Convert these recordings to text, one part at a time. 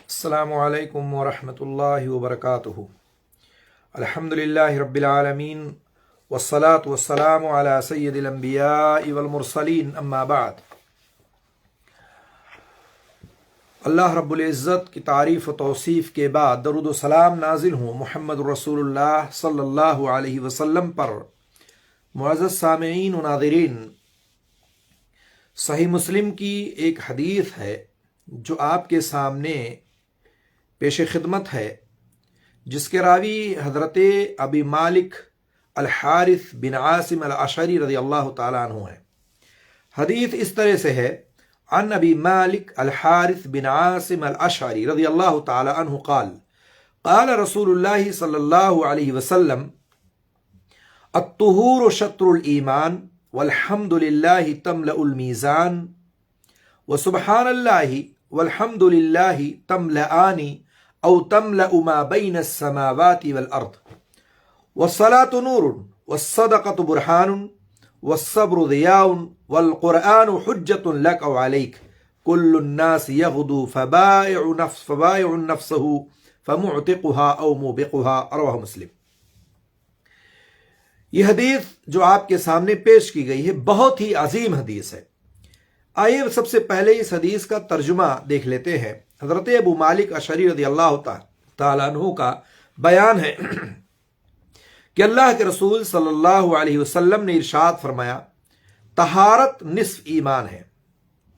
السلام علیکم ورحمۃ اللہ وبرکاتہ۔ الحمدللہ رب العالمین والصلاة والسلام علی سید الانبیاء والمرسلین، اما بعد۔ اللہ رب العزت کی تعریف و توصیف کے بعد درود و سلام نازل ہوں محمد رسول اللہ صلی اللہ علیہ وسلم پر۔ معزز سامعین و ناظرین، صحیح مسلم کی ایک حدیث ہے جو آپ کے سامنے پیش خدمت ہے، جس کے راوی حضرت ابی مالک الحارث بن عاصم الاشعری رضی اللہ تعالیٰ عنہ ہے۔ حدیث اس طرح سے ہے: عن ابی مالک الحارث بن عاصم الاشعری رضی اللہ تعالیٰ عنہ قال قال رسول اللہ صلی اللہ علیہ وسلم: الطہور شطر الایمان والحمد للہ تملأ المیزان وسبحان اللہ والحمد للہ تملأان او تملأ ما بین السماوات والارض والصلاة نور والصدقة برہان والصبر ضیاء والقرآن حجة لك او عليك كل الناس يغدو فبائع نفسه فمعتقها او موبقها، رواہ مسلم۔ یہ حدیث جو آپ کے سامنے پیش کی گئی ہے بہت ہی عظیم حدیث ہے۔ آئیے سب سے پہلے اس حدیث کا ترجمہ دیکھ لیتے ہیں۔ حضرت ابو مالک اشعری رضی اللہ تعالیٰ عنہ کا بیان ہے کہ اللہ کے رسول صلی اللہ علیہ وسلم نے ارشاد فرمایا: طہارت نصف ایمان ہے،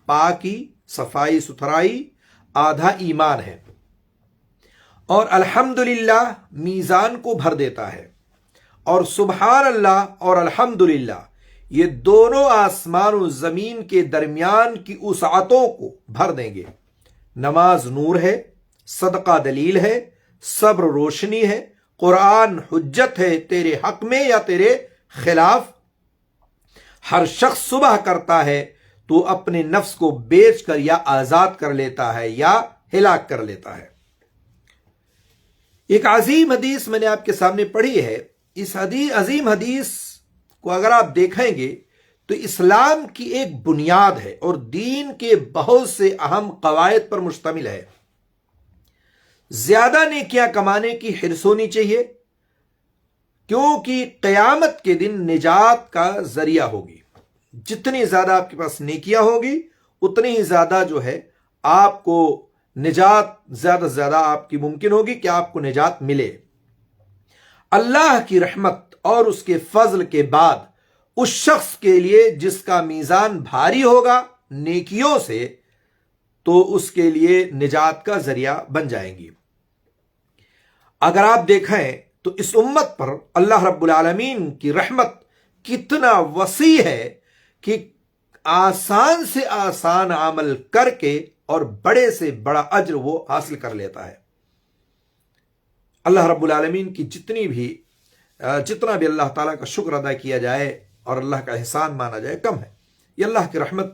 پاکی صفائی ستھرائی آدھا ایمان ہے، اور الحمدللہ میزان کو بھر دیتا ہے، اور سبحان اللہ اور الحمدللہ یہ دونوں آسمان و زمین کے درمیان کی وسعتوں کو بھر دیں گے۔ نماز نور ہے، صدقہ دلیل ہے، صبر روشنی ہے، قرآن حجت ہے تیرے حق میں یا تیرے خلاف۔ ہر شخص صبح کرتا ہے تو اپنے نفس کو بیچ کر یا آزاد کر لیتا ہے یا ہلاک کر لیتا ہے۔ ایک عظیم حدیث میں نے آپ کے سامنے پڑھی ہے۔ اس عظیم حدیث کو اگر آپ دیکھیں گے تو اسلام کی ایک بنیاد ہے اور دین کے بہت سے اہم قواعد پر مشتمل ہے۔ زیادہ نیکیاں کمانے کی حرص ہونی چاہیے، کیونکہ قیامت کے دن نجات کا ذریعہ ہوگی۔ جتنی زیادہ آپ کے پاس نیکیاں ہوگی اتنی ہی زیادہ جو ہے آپ کو نجات زیادہ سے زیادہ آپ کی ممکن ہوگی کہ آپ کو نجات ملے۔ اللہ کی رحمت اور اس کے فضل کے بعد اس شخص کے لیے جس کا میزان بھاری ہوگا نیکیوں سے، تو اس کے لیے نجات کا ذریعہ بن جائیں گی۔ اگر آپ دیکھیں تو اس امت پر اللہ رب العالمین کی رحمت کتنا وسیع ہے کہ آسان سے آسان عمل کر کے اور بڑے سے بڑا اجر وہ حاصل کر لیتا ہے۔ اللہ رب العالمین کی جتنا بھی اللہ تعالیٰ کا شکر ادا کیا جائے اور اللہ کا احسان مانا جائے کم ہے۔ یہ اللہ کی رحمت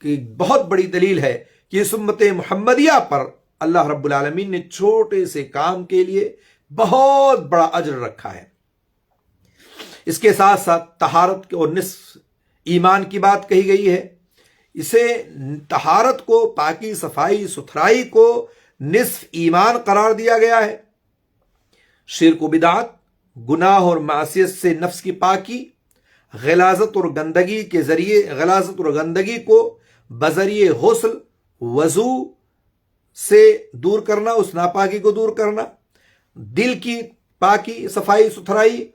کی بہت بڑی دلیل ہے کہ اس امت محمدیہ پر اللہ رب العالمین نے چھوٹے سے کام کے لیے بہت بڑا اجر رکھا ہے۔ اس کے ساتھ ساتھ طہارت اور نصف ایمان کی بات کہی گئی ہے۔ اسے طہارت کو، پاکی صفائی ستھرائی کو نصف ایمان قرار دیا گیا ہے۔ شرک و بدعت، گناہ اور معصیت سے نفس کی پاکی، غلاظت اور گندگی کو بذریعے غسل وضو سے دور کرنا، اس ناپاکی کو دور کرنا، دل کی پاکی صفائی ستھرائی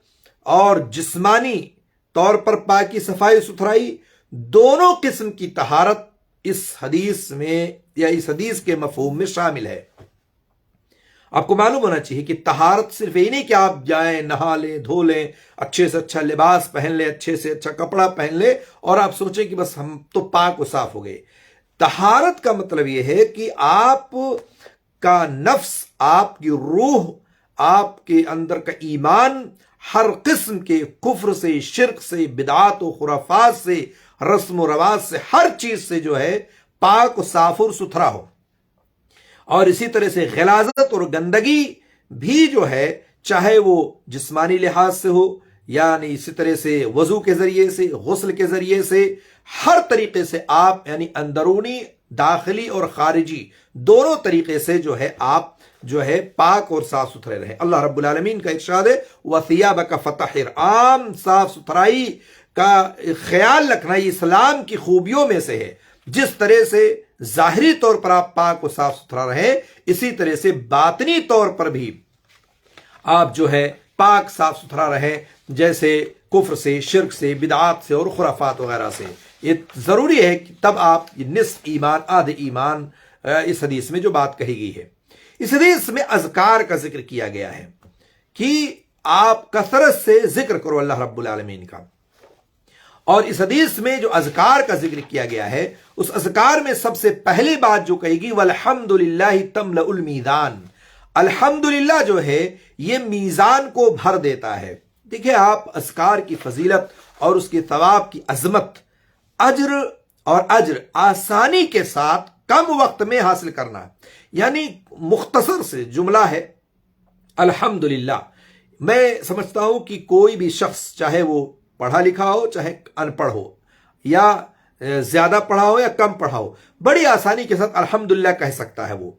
اور جسمانی طور پر پاکی صفائی ستھرائی، دونوں قسم کی طہارت اس حدیث میں یا اس حدیث کے مفہوم میں شامل ہے۔ آپ کو معلوم ہونا چاہیے کہ طہارت صرف یہ نہیں کہ آپ جائیں نہا لیں دھو لیں، اچھے سے اچھا لباس پہن لیں، اچھے سے اچھا کپڑا پہن لیں اور آپ سوچیں کہ بس ہم تو پاک و صاف ہو گئے۔ طہارت کا مطلب یہ ہے کہ آپ کا نفس، آپ کی روح، آپ کے اندر کا ایمان ہر قسم کے کفر سے، شرک سے، بدعات و خرافات سے، رسم و رواج سے، ہر چیز سے جو ہے پاک و صاف اور ستھرا ہو۔ اور اسی طرح سے غلاظت اور گندگی بھی جو ہے چاہے وہ جسمانی لحاظ سے ہو، یعنی اسی طرح سے وضو کے ذریعے سے، غسل کے ذریعے سے، ہر طریقے سے آپ یعنی اندرونی داخلی اور خارجی دونوں طریقے سے جو ہے آپ جو ہے پاک اور صاف ستھرے رہیں۔ اللہ رب العالمین کا ارشاد ہے وَثِيَابَكَ فَطَهِّرْ، عام صاف ستھرائی کا خیال رکھنا یہ اسلام کی خوبیوں میں سے ہے۔ جس طرح سے ظاہری طور پر آپ پاک و صاف ستھرا رہیں، اسی طرح سے باطنی طور پر بھی آپ جو ہے پاک صاف ستھرا رہیں، جیسے کفر سے، شرک سے، بدعات سے اور خرافات وغیرہ سے۔ یہ ضروری ہے کہ تب آپ نصف ایمان آدھ ایمان، اس حدیث میں جو بات کہی گئی ہے۔ اس حدیث میں اذکار کا ذکر کیا گیا ہے کہ آپ کثرت سے ذکر کرو اللہ رب العالمین کا، اور اس حدیث میں جو اذکار کا ذکر کیا گیا ہے اس اذکار میں سب سے پہلی بات جو کہے گی والحمدللہ تملأ المیزان، الحمدللہ جو ہے یہ میزان کو بھر دیتا ہے۔ دیکھیں آپ اذکار کی فضیلت اور اس کے ثواب کی عظمت، اجر آسانی کے ساتھ کم وقت میں حاصل کرنا، یعنی مختصر سے جملہ ہے الحمدللہ۔ میں سمجھتا ہوں کہ کوئی بھی شخص چاہے وہ پڑھا لکھا ہو چاہے ان پڑھ ہو، یا زیادہ پڑھا ہو یا کم پڑھا ہو، بڑی آسانی کے ساتھ الحمدللہ کہہ سکتا ہے وہ۔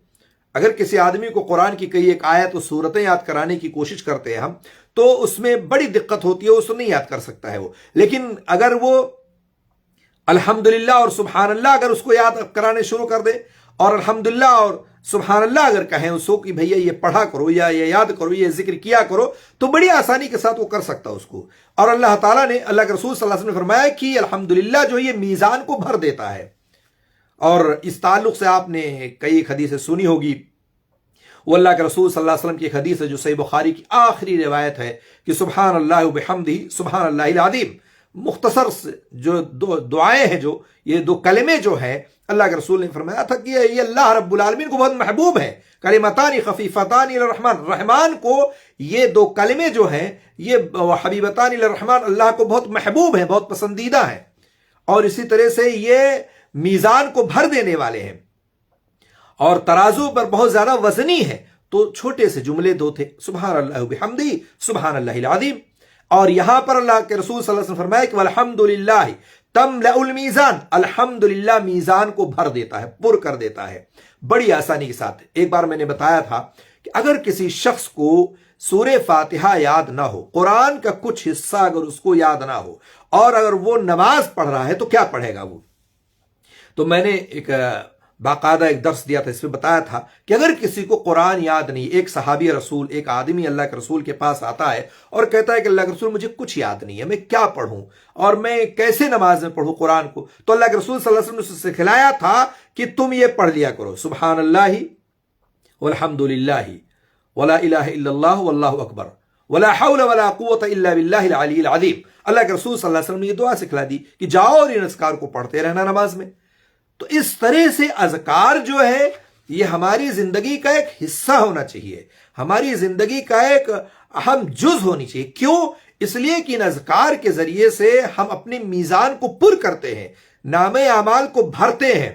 اگر کسی آدمی کو قرآن کی کئی ایک آیت و صورتیں یاد کرانے کی کوشش کرتے ہیں ہم، تو اس میں بڑی دقت ہوتی ہے، اس کو نہیں یاد کر سکتا ہے وہ۔ لیکن اگر وہ الحمدللہ اور سبحان اللہ اگر اس کو یاد کرانے شروع کر دے، اور الحمدللہ اور سبحان اللہ اگر کہیں اس کو کہ بھیا یہ پڑھا کرو یا یہ یاد کرو، یہ ذکر کیا کرو، تو بڑی آسانی کے ساتھ وہ کر سکتا ہے اس کو۔ اور اللہ تعالیٰ نے، اللہ کے رسول صلی اللہ علیہ وسلم نے فرمایا کہ الحمدللہ جو یہ میزان کو بھر دیتا ہے۔ اور اس تعلق سے آپ نے کئی حدیثیں سنی ہوگی۔ وہ اللہ کے رسول صلی اللہ علیہ وسلم کی ایک حدیث ہے جو صحیح بخاری کی آخری روایت ہے کہ سبحان اللہ وبحمدہ سبحان اللہ العظیم۔ مختصر جو دو دعائیں ہیں، جو یہ دو کلمے جو ہیں، اللہ کے رسول نے فرمایا تھا کہ یہ اللہ رب العالمین کو بہت محبوب ہے۔ کلمتان خفیفتان الی الرحمن، رحمان کو یہ دو کلمے جو ہیں یہ حبیبتان الی الرحمن، اللہ کو بہت محبوب ہیں، بہت پسندیدہ ہیں، اور اسی طرح سے یہ میزان کو بھر دینے والے ہیں اور ترازو پر بہت زیادہ وزنی ہے۔ تو چھوٹے سے جملے دو تھے، سبحان اللہ وبحمدہ سبحان اللہ العظیم۔ اور یہاں پر اللہ کے رسول صلی اللہ علیہ وسلم فرمایا کہ والحمدللہ تملأ المیزان، الحمدللہ میزان کو بھر دیتا ہے، پر کر دیتا ہے بڑی آسانی کے ساتھ۔ ایک بار میں نے بتایا تھا کہ اگر کسی شخص کو سورہ فاتحہ یاد نہ ہو، قرآن کا کچھ حصہ اگر اس کو یاد نہ ہو، اور اگر وہ نماز پڑھ رہا ہے تو کیا پڑھے گا وہ؟ تو میں نے ایک باقاعدہ ایک درس دیا تھا، اس میں بتایا تھا کہ اگر کسی کو قرآن یاد نہیں، ایک صحابی رسول، ایک آدمی اللہ کے رسول کے پاس آتا ہے اور کہتا ہے کہ اللہ کے رسول مجھے کچھ یاد نہیں ہے، میں کیا پڑھوں اور میں کیسے نماز میں پڑھوں قرآن کو؟ تو اللہ کے رسول صلی اللہ علیہ وسلم نے اسے سکھلایا تھا کہ تم یہ پڑھ لیا کرو، سبحان اللہ والحمدللہ ولا الہ الا اللہ واللہ اکبر ولا حول ولا قوت الا باللہ العلی العظیم۔ اللہ کے رسول صلی اللہ علیہ وسلم نے یہ دعا سکھلا دی کہ جاؤ اور ان اذکار کو پڑھتے رہنا نماز میں۔ تو اس طرح سے اذکار جو ہے یہ ہماری زندگی کا ایک حصہ ہونا چاہیے، ہماری زندگی کا ایک اہم جز ہونی چاہیے۔ کیوں؟ اس لیے کہ ان اذکار کے ذریعے سے ہم اپنے میزان کو پر کرتے ہیں، نامہ اعمال کو بھرتے ہیں۔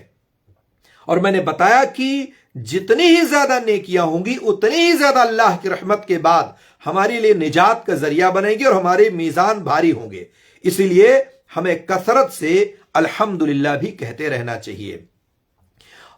اور میں نے بتایا کہ جتنی ہی زیادہ نیکیاں ہوں گی اتنی ہی زیادہ اللہ کی رحمت کے بعد ہمارے لیے نجات کا ذریعہ بنے گی اور ہمارے میزان بھاری ہوں گے۔ اسی لیے ہمیں کثرت سے الحمدللہ بھی کہتے رہنا چاہیے،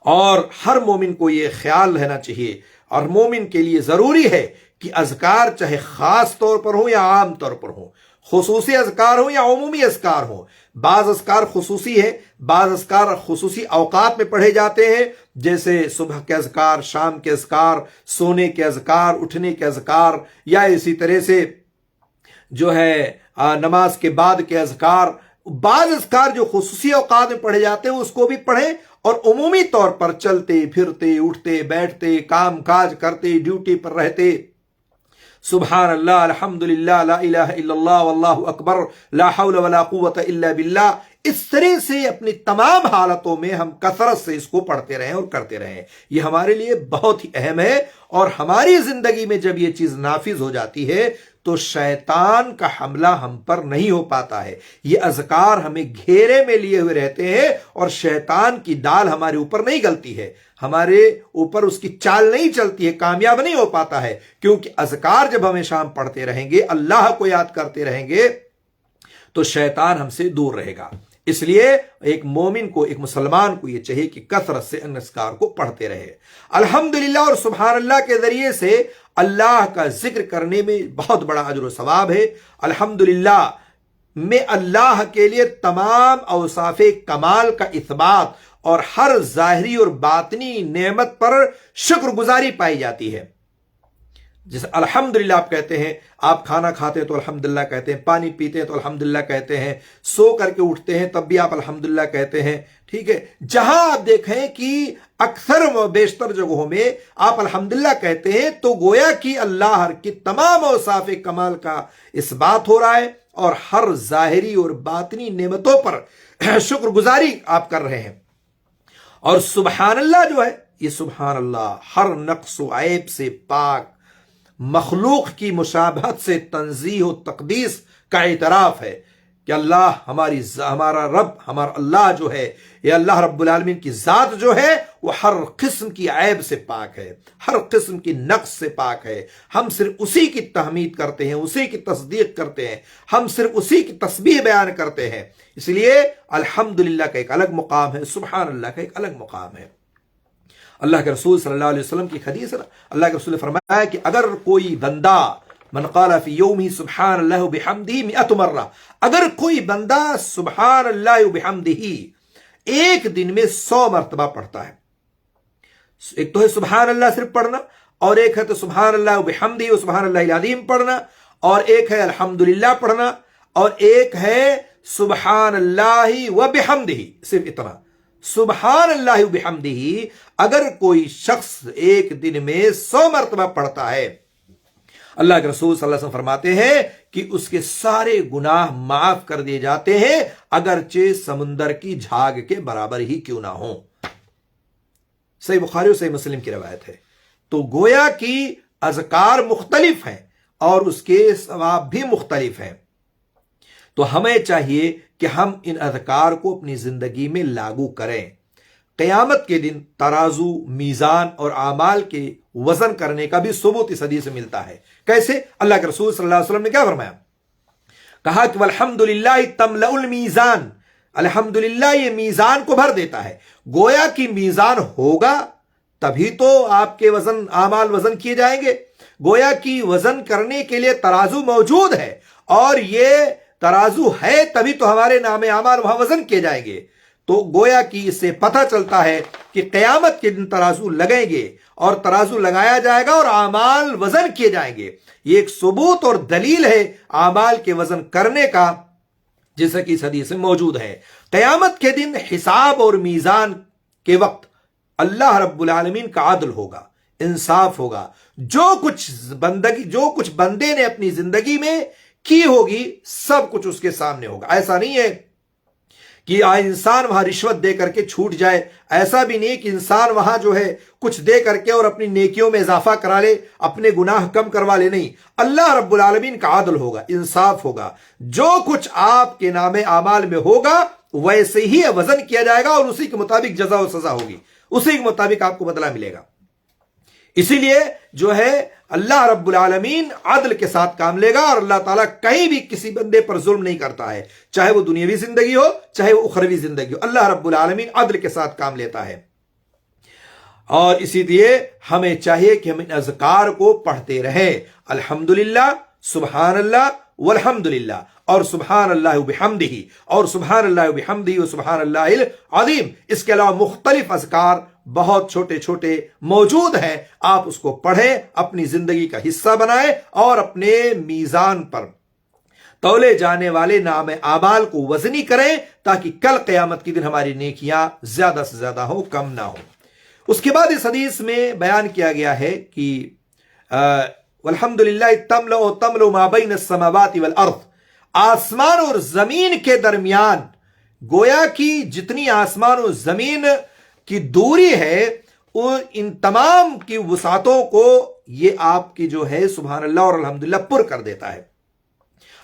اور ہر مومن کو یہ خیال رہنا چاہیے، اور مومن کے لیے ضروری ہے کہ اذکار چاہے خاص طور پر ہوں یا عام طور پر ہوں، خصوصی اذکار ہوں یا عمومی اذکار ہوں۔ بعض اذکار خصوصی ہے، بعض اذکار خصوصی اوقات میں پڑھے جاتے ہیں، جیسے صبح کے اذکار، شام کے اذکار، سونے کے اذکار، اٹھنے کے اذکار، یا اسی طرح سے جو ہے نماز کے بعد کے اذکار۔ بعض اذکار جو خصوصی اوقات میں پڑھے جاتے ہیں اس کو بھی پڑھیں، اور عمومی طور پر چلتے پھرتے، اٹھتے بیٹھتے، کام کاج کرتے، ڈیوٹی پر رہتے، سبحان اللہ، الحمدللہ، لا الہ الا اللہ واللہ اکبر، لا حول ولا قوت الا باللہ، اس طرح سے اپنی تمام حالتوں میں ہم کثرت سے اس کو پڑھتے رہیں اور کرتے رہیں۔ یہ ہمارے لیے بہت ہی اہم ہے، اور ہماری زندگی میں جب یہ چیز نافذ ہو جاتی ہے تو شیطان کا حملہ ہم پر نہیں ہو پاتا ہے۔ یہ اذکار ہمیں گھیرے میں لیے ہوئے رہتے ہیں، اور شیطان کی ڈال ہمارے اوپر نہیں گلتی ہے، ہمارے اوپر اس کی چال نہیں چلتی ہے، کامیاب نہیں ہو پاتا ہے، کیونکہ اذکار جب ہمیشہ ہم پڑھتے رہیں گے، اللہ کو یاد کرتے رہیں گے، تو شیطان ہم سے دور رہے گا۔ اس لیے ایک مومن کو، ایک مسلمان کو یہ چاہیے کہ کثرت سے ان اذکار کو پڑھتے رہے۔ الحمدللہ اور سبحان اللہ کے ذریعے سے اللہ کا ذکر کرنے میں بہت بڑا اجر و ثواب ہے۔ الحمدللہ میں اللہ کے لیے تمام اوصاف کمال کا اثبات اور ہر ظاہری اور باطنی نعمت پر شکر گزاری پائی جاتی ہے۔ جیسے الحمدللہ آپ کہتے ہیں، آپ کھانا کھاتے ہیں تو الحمدللہ کہتے ہیں، پانی پیتے ہیں تو الحمدللہ کہتے ہیں، سو کر کے اٹھتے ہیں تب بھی آپ الحمدللہ کہتے ہیں، ٹھیک ہے۔ جہاں آپ دیکھیں کہ اکثر و بیشتر جگہوں میں آپ الحمدللہ کہتے ہیں تو گویا کہ اللہ کی تمام اوصاف کمال کا اثبات ہو رہا ہے اور ہر ظاہری اور باطنی نعمتوں پر شکر گزاری آپ کر رہے ہیں۔ اور سبحان اللہ جو ہے، یہ سبحان اللہ ہر نقص و عیب سے پاک، مخلوق کی مشابہت سے تنزیہ و تقدیس کا اعتراف ہے کہ اللہ ہمارا رب، ہمارا اللہ جو ہے، یہ اللہ رب العالمین کی ذات جو ہے وہ ہر قسم کی عیب سے پاک ہے، ہر قسم کی نقص سے پاک ہے۔ ہم صرف اسی کی تحمید کرتے ہیں، اسی کی تصدیق کرتے ہیں، ہم صرف اسی کی تسبیح بیان کرتے ہیں۔ اس لیے الحمدللہ کا ایک الگ مقام ہے، سبحان اللہ کا ایک الگ مقام ہے۔ اللہ کے رسول صلی اللہ علیہ وسلم کی حدیث ہے، اللہ کے رسول نے فرمایا کہ اگر کوئی بندہ من قال فی یومہ سبحان اللہ وبحمدہ 100 مرہ، اگر کوئی بندہ سبحان اللہ وبحمدہ ایک دن میں 100 مرتبہ پڑھتا ہے، ایک تو ہے سبحان اللہ صرف پڑھنا، اور ایک ہے تو سبحان اللہ وبحمدہ و سبحان اللہ العظیم پڑھنا، اور ایک ہے الحمدللہ پڑھنا، اور ایک ہے سبحان اللہ وبحمدہ، صرف اتنا سبحان اللہ وبحمدہ اگر کوئی شخص ایک دن میں 100 مرتبہ پڑھتا ہے، اللہ کے رسول صلی اللہ علیہ وسلم فرماتے ہیں کہ اس کے سارے گناہ معاف کر دیے جاتے ہیں، اگرچہ سمندر کی جھاگ کے برابر ہی کیوں نہ ہوں۔ صحیح بخاری اور صحیح مسلم کی روایت ہے۔ تو گویا کہ اذکار مختلف ہیں اور اس کے ثواب بھی مختلف ہیں، تو ہمیں چاہیے کہ ہم ان اذکار کو اپنی زندگی میں لاگو کریں۔ قیامت کے دن ترازو، میزان اور اعمال کے وزن کرنے کا بھی ثبوت اس حدیث سے ملتا ہے۔ کیسے؟ اللہ کے رسول صلی اللہ علیہ وسلم نے کیا فرمایا؟ کہا کہ والحمدللہ تملأ المیزان، الحمدللہ یہ میزان کو بھر دیتا ہے۔ گویا کہ میزان ہوگا تبھی تو آپ کے وزن، اعمال وزن کیے جائیں گے۔ گویا کہ وزن کرنے کے لیے ترازو موجود ہے، اور یہ ترازو ہے تبھی تو ہمارے نام اعمال وہاں وزن کیے جائیں گے۔ تو گویا کہ اس سے پتہ چلتا ہے کہ قیامت کے دن ترازو لگیں گے اور ترازو لگایا جائے گا اور اعمال وزن کیے جائیں گے۔ یہ ایک ثبوت اور دلیل ہے اعمال کے وزن کرنے کا، جیسا کہ اس حدیث میں موجود ہے۔ قیامت کے دن حساب اور میزان کے وقت اللہ رب العالمین کا عدل ہوگا، انصاف ہوگا۔ جو کچھ بندے نے اپنی زندگی میں کی ہوگی سب کچھ اس کے سامنے ہوگا۔ ایسا نہیں ہے کہ انسان وہاں رشوت دے کر کے چھوٹ جائے، ایسا بھی نہیں کہ انسان وہاں جو ہے کچھ دے کر کے اور اپنی نیکیوں میں اضافہ کرا لے، اپنے گناہ کم کروا لے، نہیں۔ اللہ رب العالمین کا عدل ہوگا، انصاف ہوگا۔ جو کچھ آپ کے نام اعمال میں ہوگا ویسے ہی وزن کیا جائے گا اور اسی کے مطابق جزا و سزا ہوگی، اسی کے مطابق آپ کو بدلہ ملے گا۔ اسی لیے جو ہے اللہ رب العالمین عدل کے ساتھ کام لے گا، اور اللہ تعالیٰ کہیں بھی کسی بندے پر ظلم نہیں کرتا ہے، چاہے وہ دنیاوی زندگی ہو چاہے وہ اخروی زندگی ہو، اللہ رب العالمین عدل کے ساتھ کام لیتا ہے۔ اور اسی لیے ہمیں چاہیے کہ ہم ان اذکار کو پڑھتے رہیں، الحمدللہ، سبحان اللہ والحمدللہ، اور سبحان اللہ وبحمدہ، اور سبحان اللہ وبحمدہ و سبحان اللہ العظیم۔ اس کے علاوہ مختلف اذکار بہت چھوٹے چھوٹے موجود ہیں، آپ اس کو پڑھیں، اپنی زندگی کا حصہ بنائیں، اور اپنے میزان پر تولے جانے والے نام اعمال کو وزنی کریں، تاکہ کل قیامت کے دن ہماری نیکیاں زیادہ سے زیادہ ہوں، کم نہ ہوں۔ اس کے بعد اس حدیث میں بیان کیا گیا ہے کہ والحمدللہ تملأ ما بین السماوات والارض، آسمان اور زمین کے درمیان، گویا کہ جتنی آسمان اور زمین کی دوری ہے ان تمام کی وسعتوں کو یہ آپ کی جو ہے سبحان اللہ اور الحمدللہ پر کر دیتا ہے۔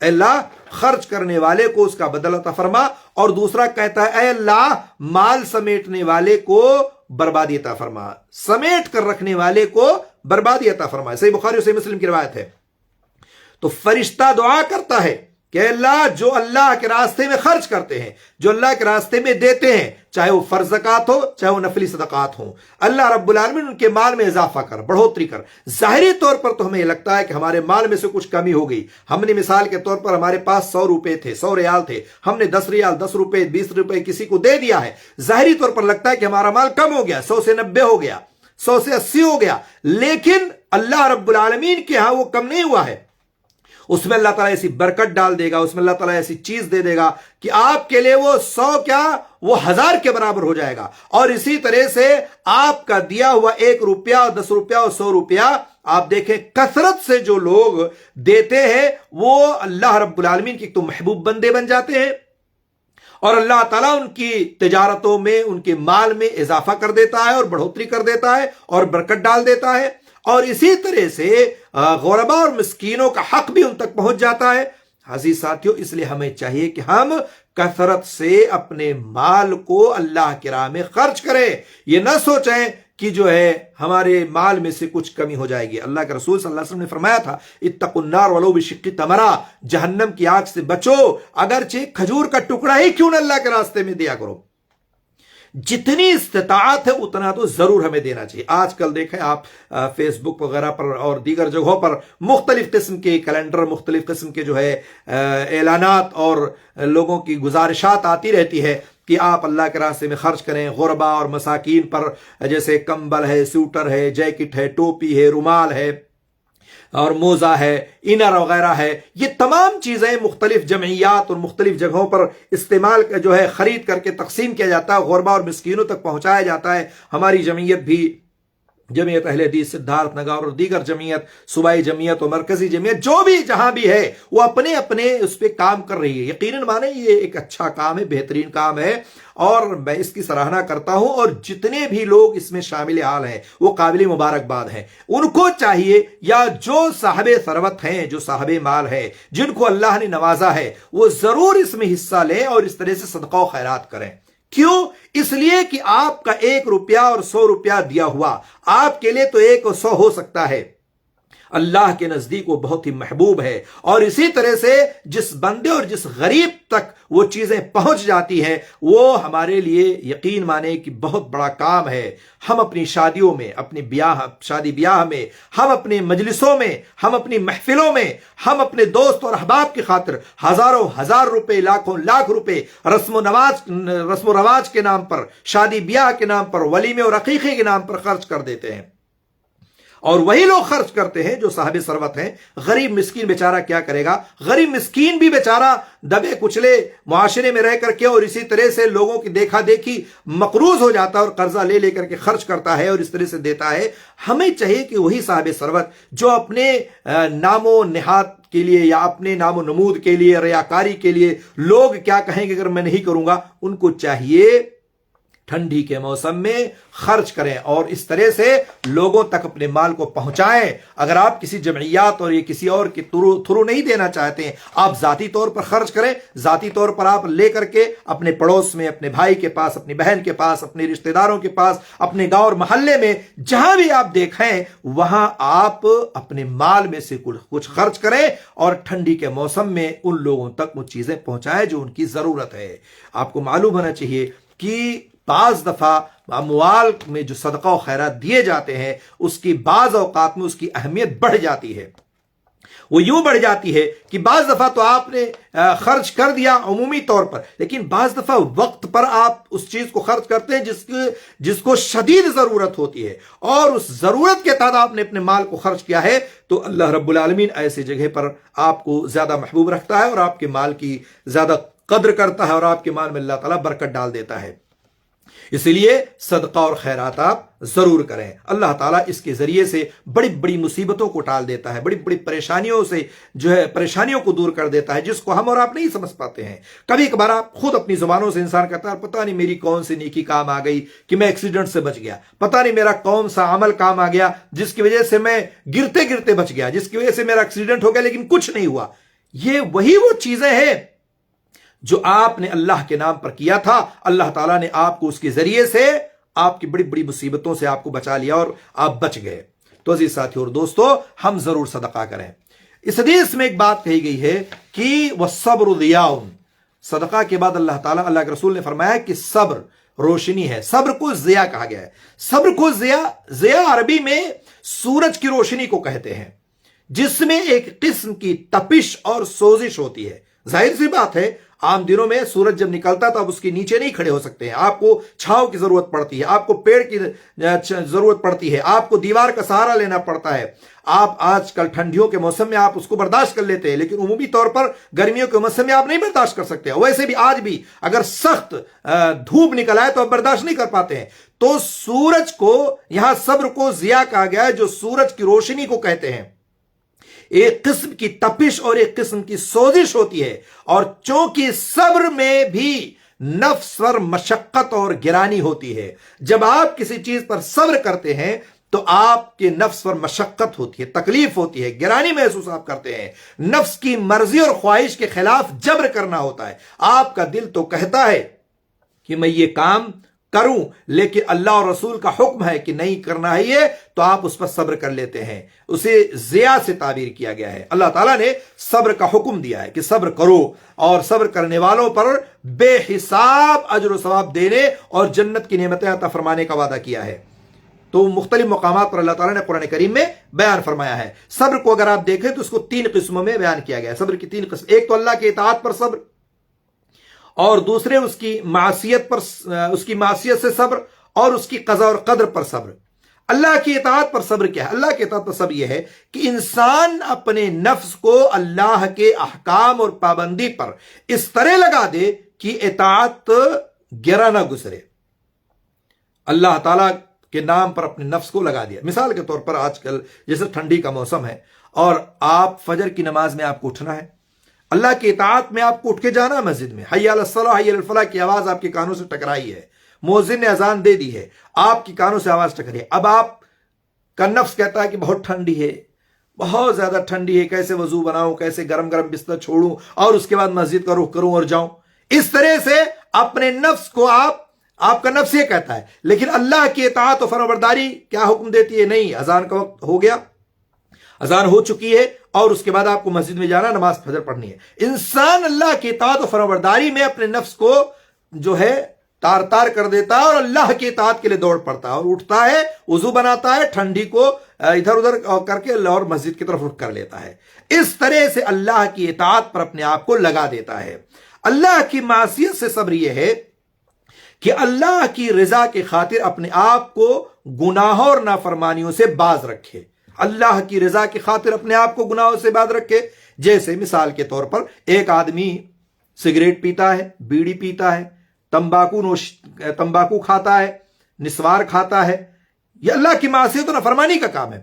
اے اللہ خرچ کرنے والے کو اس کا بدل عطا فرما، اور دوسرا کہتا ہے اے اللہ مال سمیٹنے والے کو بربادی عطا فرما، سمیٹ کر رکھنے والے کو بربادی عطا فرما۔ صحیح بخاری اور صحیح مسلم کی روایت ہے۔ تو فرشتہ دعا کرتا ہے کہ اے اللہ جو اللہ کے راستے میں خرچ کرتے ہیں، جو اللہ کے راستے میں دیتے ہیں، چاہے وہ فرض زکات ہو چاہے وہ نفلی صدقات ہوں، اللہ رب العالمین ان کے مال میں اضافہ کر، بڑھوتری کر۔ ظاہری طور پر تو ہمیں لگتا ہے کہ ہمارے مال میں سے کچھ کمی ہو گئی، ہم نے مثال کے طور پر ہمارے پاس 100 روپے تھے، 100 ریال تھے، ہم نے 10 ریال، 10 روپے، 20 روپے کسی کو دے دیا ہے، ظاہری طور پر لگتا ہے کہ ہمارا مال کم ہو گیا، 100 سے 90 ہو گیا، 100 سے 80 ہو گیا، لیکن اللہ رب العالمین کے ہاں وہ کم نہیں ہوا ہے۔ اس میں اللہ تعالیٰ ایسی برکت ڈال دے گا، اس میں اللہ تعالیٰ ایسی چیز دے دے گا کہ آپ کے لیے وہ 100 کیا وہ 1000 کے برابر ہو جائے گا۔ اور اسی طرح سے آپ کا دیا ہوا 1 روپیہ اور 10 روپیہ اور 100 روپیہ آپ دیکھیں کثرت سے جو لوگ دیتے ہیں وہ اللہ رب العالمین کی تو محبوب بندے بن جاتے ہیں، اور اللہ تعالیٰ ان کی تجارتوں میں ان کے مال میں اضافہ کر دیتا ہے اور بڑھوتری کر دیتا ہے اور برکت ڈال دیتا ہے، اور اسی طرح سے غرباء اور مسکینوں کا حق بھی ان تک پہنچ جاتا ہے۔ عزیز ساتھیوں، اس لیے ہمیں چاہیے کہ ہم کثرت سے اپنے مال کو اللہ کی راہ میں خرچ کریں، یہ نہ سوچیں کہ جو ہے ہمارے مال میں سے کچھ کمی ہو جائے گی۔ اللہ کے رسول صلی اللہ علیہ وسلم نے فرمایا تھا اتقوا النار ولو بشق تمرہ، جہنم کی آگ سے بچو اگرچہ کھجور کا ٹکڑا ہی کیوں نہ اللہ کے راستے میں دیا کرو۔ جتنی استطاعت ہے اتنا تو ضرور ہمیں دینا چاہیے۔ آج کل دیکھیں آپ فیس بک وغیرہ پر اور دیگر جگہوں پر مختلف قسم کے کیلنڈر، مختلف قسم کے جو ہے اعلانات اور لوگوں کی گزارشات آتی رہتی ہے کہ آپ اللہ کے راستے میں خرچ کریں، غرباء اور مساکین پر، جیسے کمبل ہے، سوٹر ہے، جیکٹ ہے، ٹوپی ہے، رومال ہے اور موزہ ہے، انر وغیرہ ہے، یہ تمام چیزیں مختلف جمعیات اور مختلف جگہوں پر استعمال جو ہے خرید کر کے تقسیم کیا جاتا ہے، غرباء اور مسکینوں تک پہنچایا جاتا ہے۔ ہماری جمعیت بھی، جمعیت اہل حدیث سدھارتھ نگر اور دیگر جمعیت، صوبائی جمعیت اور مرکزی جمعیت جو بھی جہاں بھی ہے وہ اپنے اپنے اس پہ کام کر رہی ہے۔ یقیناً مانیں یہ ایک اچھا کام ہے، بہترین کام ہے، اور میں اس کی سراہنا کرتا ہوں، اور جتنے بھی لوگ اس میں شامل حال ہیں وہ قابل مبارکباد ہیں۔ ان کو چاہیے، یا جو صاحب ثروت ہیں، جو صاحب مال ہے، جن کو اللہ نے نوازا ہے، وہ ضرور اس میں حصہ لیں اور اس طرح سے صدقہ و خیرات کریں۔ کیوں؟ اس لیے کہ آپ کا 1 روپیہ اور 100 روپیہ دیا ہوا آپ کے لیے تو 1 اور 100 ہو سکتا ہے، اللہ کے نزدیک وہ بہت ہی محبوب ہے۔ اور اسی طرح سے جس بندے اور جس غریب تک وہ چیزیں پہنچ جاتی ہیں وہ ہمارے لیے یقین مانے کہ بہت بڑا کام ہے۔ ہم اپنی شادیوں میں، اپنی شادی بیاہ میں، ہم اپنی مجلسوں میں، ہم اپنی محفلوں میں، ہم اپنے دوست اور احباب کی خاطر ہزاروں ہزار روپے، لاکھوں لاکھ روپے رسم و رواج کے نام پر، شادی بیاہ کے نام پر، ولیمے اور عقیقے کے نام پر خرچ کر دیتے ہیں، اور وہی لوگ خرچ کرتے ہیں جو صاحب ثروت ہیں۔ غریب مسکین بیچارہ کیا کرے گا؟ غریب مسکین بھی بیچارہ دبے کچلے معاشرے میں رہ کر کے اور اسی طرح سے لوگوں کی دیکھا دیکھی مقروض ہو جاتا ہے اور قرضہ لے لے کر کے خرچ کرتا ہے اور اس طرح سے دیتا ہے۔ ہمیں چاہیے کہ وہی صاحب ثروت جو اپنے نام و نہاد کے لیے یا اپنے نام و نمود کے لیے، ریاکاری کے لیے، لوگ کیا کہیں گے اگر میں نہیں کروں گا، ان کو چاہیے ٹھنڈی کے موسم میں خرچ کریں اور اس طرح سے لوگوں تک اپنے مال کو پہنچائیں۔ اگر آپ کسی جمعیات اور یہ کسی اور کے تھرو نہیں دینا چاہتے ہیں، آپ ذاتی طور پر خرچ کریں، ذاتی طور پر آپ لے کر کے اپنے پڑوس میں، اپنے بھائی کے پاس، اپنی بہن کے پاس، اپنے رشتہ داروں کے پاس، اپنے گاؤں اور محلے میں جہاں بھی آپ دیکھیں وہاں آپ اپنے مال میں سے کچھ خرچ کریں اور ٹھنڈی کے موسم میں ان لوگوں تک وہ چیزیں پہنچائیں جو ان کی ضرورت ہے۔ آپ کو معلوم ہونا چاہیے کہ بعض دفعہ اموال میں جو صدقہ و خیرات دیے جاتے ہیں اس کی بعض اوقات میں اس کی اہمیت بڑھ جاتی ہے۔ وہ یوں بڑھ جاتی ہے کہ بعض دفعہ تو آپ نے خرچ کر دیا عمومی طور پر، لیکن بعض دفعہ وقت پر آپ اس چیز کو خرچ کرتے ہیں جس کو شدید ضرورت ہوتی ہے، اور اس ضرورت کے تحت آپ نے اپنے مال کو خرچ کیا ہے، تو اللہ رب العالمین ایسی جگہ پر آپ کو زیادہ محبوب رکھتا ہے اور آپ کے مال کی زیادہ قدر کرتا ہے اور آپ کے مال میں اللہ تعالیٰ برکت ڈال دیتا ہے۔ اس لیے صدقہ اور خیرات آپ ضرور کریں۔ اللہ تعالیٰ اس کے ذریعے سے بڑی بڑی مصیبتوں کو ٹال دیتا ہے، بڑی بڑی پریشانیوں سے جو ہے پریشانیوں کو دور کر دیتا ہے جس کو ہم اور آپ نہیں سمجھ پاتے ہیں۔ کبھی کبھار آپ خود اپنی زبانوں سے انسان کہتا ہے پتہ نہیں میری کون سی نیکی کام آ گئی کہ میں ایکسیڈنٹ سے بچ گیا، پتہ نہیں میرا کون سا عمل کام آ گیا جس کی وجہ سے میں گرتے گرتے بچ گیا، جس کی وجہ سے میرا ایکسیڈنٹ ہو گیا لیکن کچھ نہیں ہوا۔ یہ وہی وہ چیزیں ہیں جو آپ نے اللہ کے نام پر کیا تھا. اللہ تعالیٰ نے آپ کو اس کے ذریعے سے آپ کی بڑی بڑی مصیبتوں سے آپ کو بچا لیا اور آپ بچ گئے. تو عزیز ساتھی اور دوستو، ہم ضرور صدقہ کریں. اس حدیث میں ایک بات کہی گئی ہے کہ وَالصَّبْرُ ضِيَاءٌ. صدقہ کے بعد اللہ تعالیٰ، اللہ کے رسول نے فرمایا کہ صبر روشنی ہے. صبر کو ضیاء کہا گیا ہے. صبر کو ضیاء عربی میں سورج کی روشنی کو کہتے ہیں، جس میں ایک قسم کی تپش اور سوزش ہوتی ہے. ظاہر سی بات ہے، عام دنوں میں سورج جب نکلتا تو آپ اس کے نیچے نہیں کھڑے ہو سکتے ہیں. آپ کو چھاؤں کی ضرورت پڑتی ہے، آپ کو پیڑ کی ضرورت پڑتی ہے، آپ کو دیوار کا سہارا لینا پڑتا ہے. آپ آج کل ٹھنڈیوں کے موسم میں آپ اس کو برداشت کر لیتے ہیں، لیکن عمومی طور پر گرمیوں کے موسم میں آپ نہیں برداشت کر سکتے. ویسے بھی آج بھی اگر سخت دھوپ نکل آئے تو آپ برداشت نہیں کر پاتے ہیں. تو سورج کو یہاں صبر کو ضیاء کہا گیا ہے، جو سورج کی روشنی کو کہتے ہیں. ایک قسم کی تپش اور ایک قسم کی سوزش ہوتی ہے. اور چونکہ صبر میں بھی نفس پر مشقت اور گرانی ہوتی ہے. جب آپ کسی چیز پر صبر کرتے ہیں تو آپ کے نفس پر مشقت ہوتی ہے، تکلیف ہوتی ہے، گرانی محسوس آپ کرتے ہیں. نفس کی مرضی اور خواہش کے خلاف جبر کرنا ہوتا ہے. آپ کا دل تو کہتا ہے کہ میں یہ کام کروں، لیکن اللہ اور رسول کا حکم ہے کہ نہیں کرنا ہے یہ، تو آپ اس پر صبر کر لیتے ہیں. اسے ضیاء سے تعبیر کیا گیا ہے. اللہ تعالیٰ نے صبر کا حکم دیا ہے کہ صبر کرو، اور صبر کرنے والوں پر بے حساب اجر و ثواب دینے اور جنت کی نعمتیں عطا فرمانے کا وعدہ کیا ہے. تو مختلف مقامات پر اللہ تعالیٰ نے قرآن کریم میں بیان فرمایا ہے. صبر کو اگر آپ دیکھیں تو اس کو 3 قسموں میں بیان کیا گیا ہے. صبر کی 3 قسم. ایک تو اللہ کی اطاعت پر صبر، اور دوسرے اس کی معصیت سے صبر، اور اس کی قضاء اور قدر پر صبر. اللہ کی اطاعت پر صبر کیا ہے؟ اللہ کی اطاعت پر صبر یہ ہے کہ انسان اپنے نفس کو اللہ کے احکام اور پابندی پر اس طرح لگا دے کہ اطاعت گرا نہ گزرے. اللہ تعالیٰ کے نام پر اپنے نفس کو لگا دیا. مثال کے طور پر آج کل جیسے ٹھنڈی کا موسم ہے اور آپ فجر کی نماز میں آپ کو اٹھنا ہے، اللہ کی اطاعت میں آپ کو اٹھ کے جانا ہے مسجد میں. حی علی الصلاۃ حی علی الفلاح کی آواز آپ کے کانوں سے ٹکرائی ہے، مؤذن نے اذان دے دی ہے، آپ کی کانوں سے آواز ٹکرائی ہے. اب آپ کا نفس کہتا ہے کہ بہت ٹھنڈی ہے، بہت زیادہ ٹھنڈی ہے، کیسے وضو بناؤں، کیسے گرم گرم بستر چھوڑوں اور اس کے بعد مسجد کا رخ کروں اور جاؤں. اس طرح سے اپنے نفس کو آپ کا نفس یہ کہتا ہے. لیکن اللہ کی اطاعت و فرمانبرداری کیا حکم دیتی ہے؟ نہیں، اذان کا وقت ہو گیا، اذان ہو چکی ہے، اور اس کے بعد آپ کو مسجد میں جانا، نماز فجر پڑھنی ہے. انسان اللہ کی اطاعت و فرمانبرداری میں اپنے نفس کو جو ہے تار تار کر دیتا ہے اور اللہ کی اطاعت کے لیے دوڑ پڑتا ہے اور اٹھتا ہے، وضو بناتا ہے، ٹھنڈی کو ادھر ادھر کر کے اور مسجد کی طرف رخ کر لیتا ہے. اس طرح سے اللہ کی اطاعت پر اپنے آپ کو لگا دیتا ہے. اللہ کی معصیت سے صبر یہ ہے کہ اللہ کی رضا کی خاطر اپنے آپ کو گناہوں اور نافرمانیوں سے باز رکھے. اللہ کی رضا کی خاطر اپنے آپ کو گناہوں سے باز رکھے. جیسے مثال کے طور پر ایک آدمی سگریٹ پیتا ہے، بیڑی پیتا ہے، تمباکو کھاتا ہے، نسوار کھاتا ہے. یہ اللہ کی معصیت و نافرمانی کا کام ہے.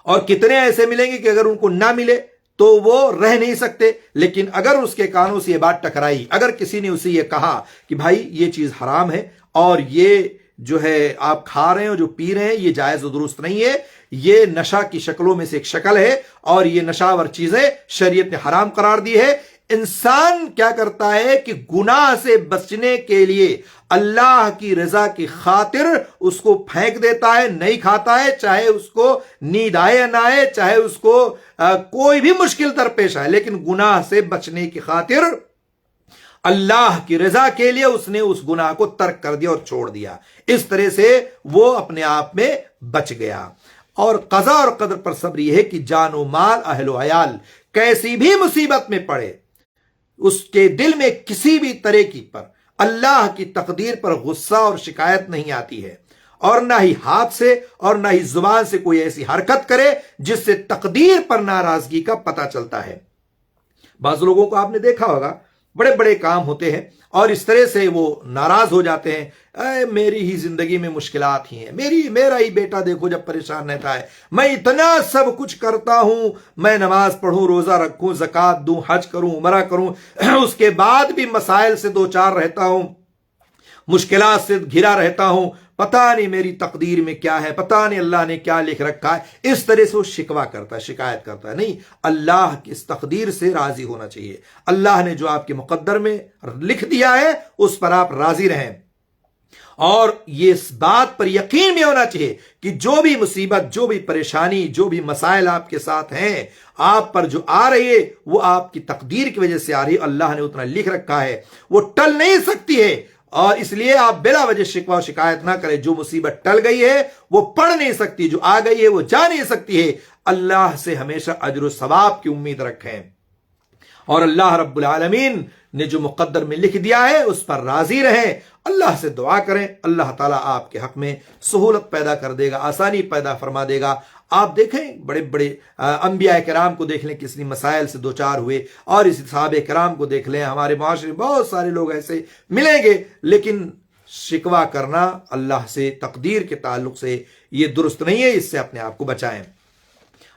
اور کتنے ایسے ملیں گے کہ اگر ان کو نہ ملے تو وہ رہ نہیں سکتے. لیکن اگر اس کے کانوں سے یہ بات ٹکرائی، اگر کسی نے اسے یہ کہا کہ بھائی یہ چیز حرام ہے اور یہ جو ہے آپ کھا رہے ہیں اور جو پی رہے ہیں یہ جائز و درست نہیں ہے، یہ نشہ کی شکلوں میں سے ایک شکل ہے اور یہ نشاور چیزیں شریعت نے حرام قرار دی ہے. انسان کیا کرتا ہے کہ گناہ سے بچنے کے لیے اللہ کی رضا کی خاطر اس کو پھینک دیتا ہے، نہیں کھاتا ہے، چاہے اس کو نیند آئے یا نہ آئے، چاہے اس کو کوئی بھی مشکل درپیش آئے، لیکن گناہ سے بچنے کی خاطر اللہ کی رضا کے لیے اس نے اس گناہ کو ترک کر دیا اور چھوڑ دیا. اس طرح سے وہ اپنے آپ میں بچ گیا. اور قضاء اور قدر پر صبر یہ ہے کہ جان و مال، اہل و عیال کیسی بھی مصیبت میں پڑے، اس کے دل میں کسی بھی طرح کی پر اللہ کی تقدیر پر غصہ اور شکایت نہیں آتی ہے، اور نہ ہی ہاتھ سے اور نہ ہی زبان سے کوئی ایسی حرکت کرے جس سے تقدیر پر ناراضگی کا پتہ چلتا ہے. بعض لوگوں کو آپ نے دیکھا ہوگا، بڑے بڑے کام ہوتے ہیں اور اس طرح سے وہ ناراض ہو جاتے ہیں، میری ہی زندگی میں مشکلات ہی ہیں، میرا ہی بیٹا دیکھو جب پریشان رہتا ہے، میں اتنا سب کچھ کرتا ہوں، میں نماز پڑھوں، روزہ رکھوں، زکوٰۃ دوں، حج کروں، عمرہ کروں، اس کے بعد بھی مسائل سے دو چار رہتا ہوں، مشکلات سے گھرا رہتا ہوں، پتہ نہیں میری تقدیر میں کیا ہے، پتہ نہیں اللہ نے کیا لکھ رکھا ہے، اس طرح سے وہ شکوہ کرتا ہے، شکایت کرتا ہے۔ نہیں، اللہ کی اس تقدیر سے راضی ہونا چاہیے۔ اللہ نے جو آپ کے مقدر میں لکھ دیا ہے اس پر آپ راضی رہیں، اور یہ اس بات پر یقین بھی ہونا چاہیے کہ جو بھی مصیبت، جو بھی پریشانی، جو بھی مسائل آپ کے ساتھ ہیں، آپ پر جو آ رہی ہے وہ آپ کی تقدیر کی وجہ سے آ رہی ہے، اللہ نے اتنا لکھ رکھا ہے، وہ ٹل نہیں سکتی ہے، اور اس لیے آپ بلا وجہ شکوہ و شکایت نہ کریں۔ جو مصیبت ٹل گئی ہے وہ پڑ نہیں سکتی، جو آ گئی ہے وہ جا نہیں سکتی ہے۔ اللہ سے ہمیشہ اجر و ثواب کی امید رکھیں، اور اللہ رب العالمین نے جو مقدر میں لکھ دیا ہے اس پر راضی رہیں۔ اللہ سے دعا کریں، اللہ تعالیٰ آپ کے حق میں سہولت پیدا کر دے گا، آسانی پیدا فرما دے گا۔ آپ دیکھیں بڑے بڑے انبیاء کرام کو دیکھ لیں کس مسائل سے دوچار ہوئے، اور اسی صحابہ کرام کو دیکھ لیں، ہمارے معاشرے میں بہت سارے لوگ ایسے ملیں گے، لیکن شکوہ کرنا اللہ سے تقدیر کے تعلق سے یہ درست نہیں ہے، اس سے اپنے آپ کو بچائیں۔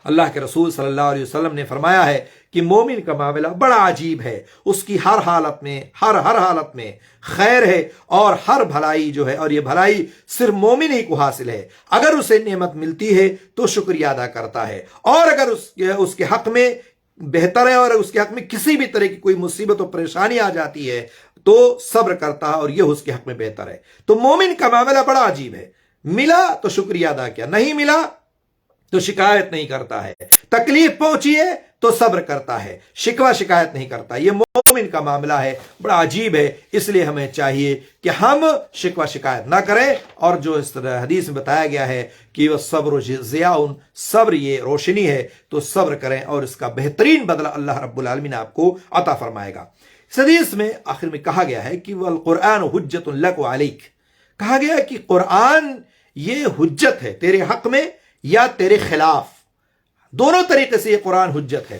اللہ کے رسول صلی اللہ علیہ وسلم نے فرمایا ہے کہ مومن کا معاملہ بڑا عجیب ہے، اس کی ہر حالت میں ہر حالت میں خیر ہے، اور ہر بھلائی جو ہے، اور یہ بھلائی صرف مومن ہی کو حاصل ہے۔ اگر اسے نعمت ملتی ہے تو شکریہ ادا کرتا ہے، اور اگر اس کے حق میں بہتر ہے، اور اس کے حق میں کسی بھی طرح کی کوئی مصیبت و پریشانی آ جاتی ہے تو صبر کرتا ہے، اور یہ اس کے حق میں بہتر ہے۔ تو مومن کا معاملہ بڑا عجیب ہے، ملا تو شکریہ ادا کیا، نہیں ملا تو شکایت نہیں کرتا ہے، تکلیف پہنچی ہے تو صبر کرتا ہے، شکوہ شکایت نہیں کرتا۔ یہ مومن کا معاملہ ہے، بڑا عجیب ہے۔ اس لیے ہمیں چاہیے کہ ہم شکوہ شکایت نہ کریں، اور جو اس طرح حدیث میں بتایا گیا ہے کہ وہ صبر ضیاء، صبر یہ روشنی ہے، تو صبر کریں، اور اس کا بہترین بدلہ اللہ رب العالمین آپ کو عطا فرمائے گا۔ اس حدیث میں آخر میں کہا گیا ہے کہ والقرآن حجت لک وعلیک، کہا گیا ہے کہ قرآن یہ حجت ہے تیرے حق میں یا تیرے خلاف، دونوں طریقے سے یہ قرآن حجت ہے۔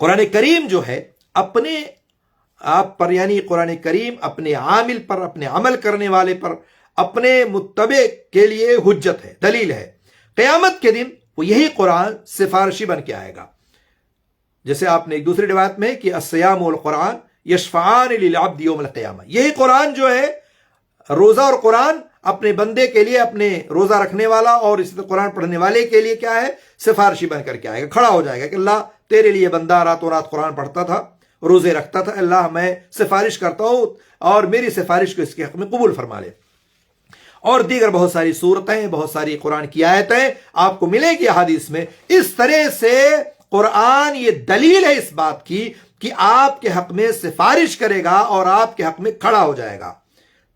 قرآن کریم جو ہے اپنے آپ پر، یعنی قرآن کریم اپنے عامل پر، اپنے عمل کرنے والے پر، اپنے متبع کے لیے حجت ہے، دلیل ہے۔ قیامت کے دن وہ یہی قرآن سفارشی بن کے آئے گا، جیسے آپ نے ایک دوسری روایت میں کہ الصیام والقرآن یشفعان للعبد یوم القیامہ، یہی قرآن جو ہے، روزہ اور قرآن اپنے بندے کے لیے، اپنے روزہ رکھنے والا اور اس قرآن پڑھنے والے کے لیے کیا ہے، سفارشی بن کر کے آئے گا، کھڑا ہو جائے گا کہ اللہ تیرے لیے بندہ راتوں رات قرآن پڑھتا تھا، روزے رکھتا تھا، اللہ میں سفارش کرتا ہوں اور میری سفارش کو اس کے حق میں قبول فرما لے۔ اور دیگر بہت ساری صورتیں، بہت ساری قرآن کی آیتیں آپ کو ملے گی حدیث میں۔ اس طرح سے قرآن یہ دلیل ہے اس بات کی کہ آپ کے حق میں سفارش کرے گا اور آپ کے حق میں کھڑا ہو جائے گا،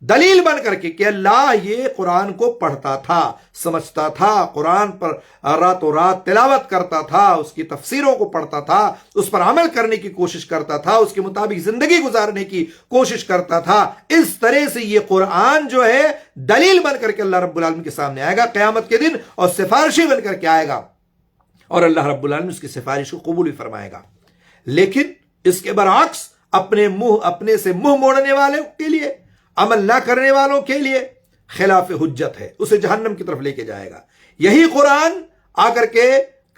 دلیل بن کر کے کہ اللہ یہ قرآن کو پڑھتا تھا، سمجھتا تھا، قرآن پر راتوں رات تلاوت کرتا تھا، اس کی تفسیروں کو پڑھتا تھا، اس پر عمل کرنے کی کوشش کرتا تھا، اس کے مطابق زندگی گزارنے کی کوشش کرتا تھا۔ اس طرح سے یہ قرآن جو ہے دلیل بن کر کے اللہ رب العالمین کے سامنے آئے گا قیامت کے دن، اور سفارشی بن کر کے آئے گا، اور اللہ رب العالمین اس کی سفارش کو قبول بھی فرمائے گا۔ لیکن اس کے برعکس اپنے سے منہ موڑنے والوں کے لیے، عمل نہ کرنے والوں کے لیے خلاف حجت ہے، اسے جہنم کی طرف لے کے جائے گا۔ یہی قرآن آ کر کے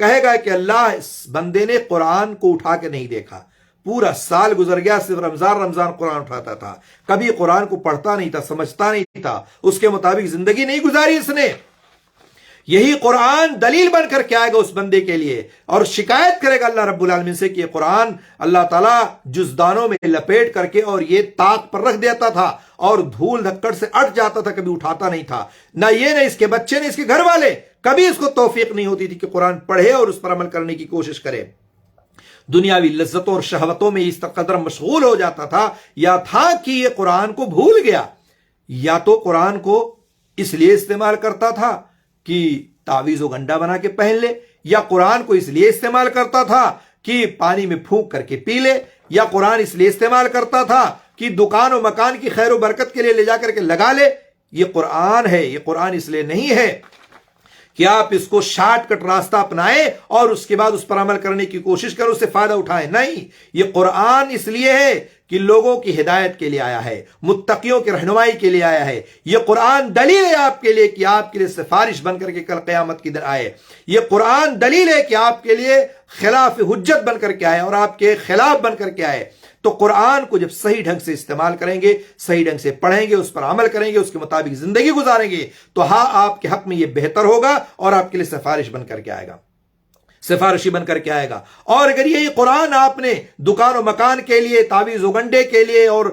کہے گا کہ اللہ اس بندے نے قرآن کو اٹھا کے نہیں دیکھا، پورا سال گزر گیا، صرف رمضان قرآن اٹھاتا تھا، کبھی قرآن کو پڑھتا نہیں تھا، سمجھتا نہیں تھا، اس کے مطابق زندگی نہیں گزاری اس نے۔ یہی قرآن دلیل بن کر کے آئے گا اس بندے کے لیے، اور شکایت کرے گا اللہ رب العالمین سے کہ یہ قرآن اللہ تعالیٰ جزدانوں میں لپیٹ کر کے اور یہ طاق پر رکھ دیتا تھا، اور دھول دھکڑ سے اٹھ جاتا تھا، کبھی اٹھاتا نہیں تھا، نہ یہ نہ اس کے بچے نہ اس کے گھر والے، کبھی اس کو توفیق نہیں ہوتی تھی کہ قرآن پڑھے اور اس پر عمل کرنے کی کوشش کرے۔ دنیاوی لذتوں اور شہوتوں میں اس قدر مشغول ہو جاتا تھا، یا تھا کہ یہ قرآن کو بھول گیا، یا تو قرآن کو اس لیے استعمال کرتا تھا کہ تعویذ و گنڈا بنا کے پہن لے، یا قرآن کو اس لیے استعمال کرتا تھا کہ پانی میں پھونک کر کے پی لے، یا قرآن اس لیے استعمال کرتا تھا کہ دکان و مکان کی خیر و برکت کے لیے لے جا کر کے لگا لے۔ یہ قرآن ہے، یہ قرآن اس لیے نہیں ہے کہ آپ اس کو شارٹ کٹ راستہ اپنائیں اور اس کے بعد اس پر عمل کرنے کی کوشش کریں، اس سے فائدہ اٹھائیں، نہیں، یہ قرآن اس لیے ہے کہ لوگوں کی ہدایت کے لیے آیا ہے، متقیوں کی رہنمائی کے لیے آیا ہے۔ یہ قرآن دلیل ہے آپ کے لیے کہ آپ کے لیے سفارش بن کر کے کل قیامت کی دن آئے۔ یہ قرآن دلیل ہے کہ آپ کے لیے خلاف حجت بن کر کے آئے اور آپ کے خلاف بن کر کے آئے، تو قرآن کو جب صحیح ڈھنگ سے استعمال کریں گے، صحیح ڈھنگ سے پڑھیں گے، اس پر عمل کریں گے، اس کے مطابق زندگی گزاریں گے، تو ہاں آپ کے حق میں یہ بہتر ہوگا اور آپ کے لیے سفارشی بن کر کے آئے گا۔ اور اگر یہ قرآن آپ نے دکان و مکان کے لیے، تعویذ و گنڈے کے لیے اور